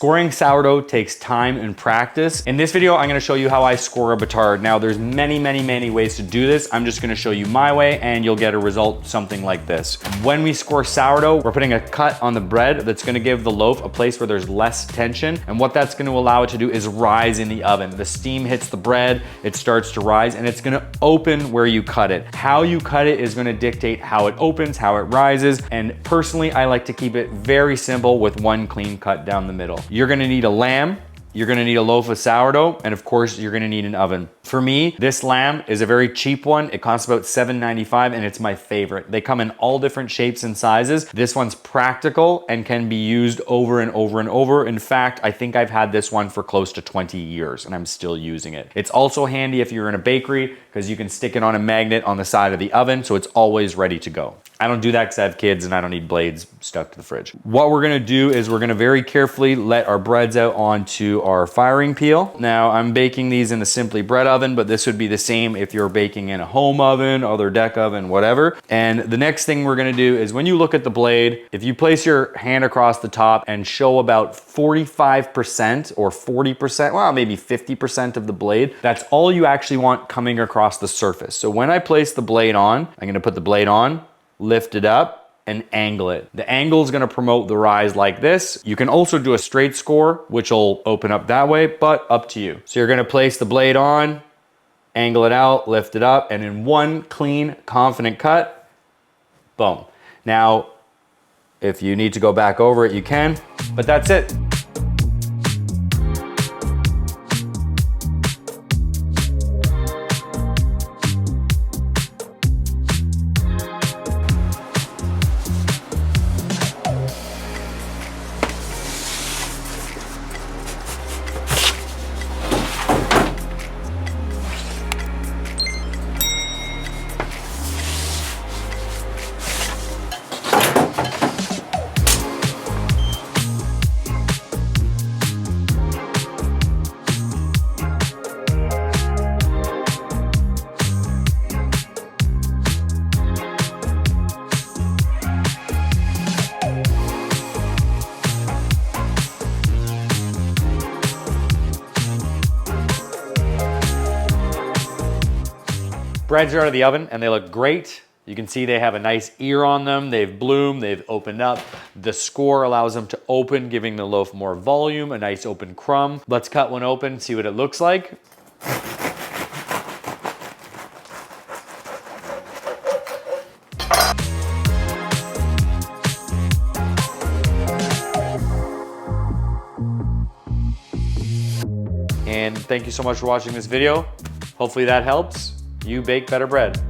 Scoring sourdough takes time and practice. In this video, I'm gonna show you how I score a Batard. Now, there's many ways to do this. I'm just gonna show you my way and you'll get a result something like this. When we score sourdough, we're putting a cut on the bread that's gonna give the loaf a place where there's less tension. And what that's gonna allow it to do is rise in the oven. The steam hits the bread, it starts to rise, and it's gonna open where you cut it. How you cut it is gonna dictate how it opens, how it rises. And personally, I like to keep it very simple with one clean cut down the middle. You're gonna need a lamb, you're gonna need a loaf of sourdough, and of course, you're gonna need an oven. For me, this lamb is a very cheap one. It costs about $7.95 and it's my favorite. They come in all different shapes and sizes. This one's practical and can be used over and over and over. In fact, I think I've had this one for close to 20 years and I'm still using it. It's also handy if you're in a bakery because you can stick it on a magnet on the side of the oven so it's always ready to go. I don't do that because I have kids and I don't need blades stuck to the fridge. What we're gonna do is we're gonna very carefully let our breads out onto our firing peel. Now I'm baking these in the Simply Bread oven, but this would be the same if you're baking in a home oven, other deck oven, whatever. And the next thing we're gonna do is when you look at the blade, if you place your hand across the top and show about 45% or 40%, well, maybe 50% of the blade, that's all you actually want coming across the surface. So when I place the blade on, I'm gonna put the blade on, lift it up, and angle it. The angle is gonna promote the rise like this. You can also do a straight score, which will open up that way, but up to you. So you're gonna place the blade on, angle it out, lift it up, and in one clean, confident cut, boom. Now, if you need to go back over it, you can, but that's it. Breads are out of the oven and they look great. You can see they have a nice ear on them. They've bloomed, they've opened up. The score allows them to open, giving the loaf more volume, a nice open crumb. Let's cut one open, see what it looks like. And thank you so much for watching this video. Hopefully that helps. You bake better bread.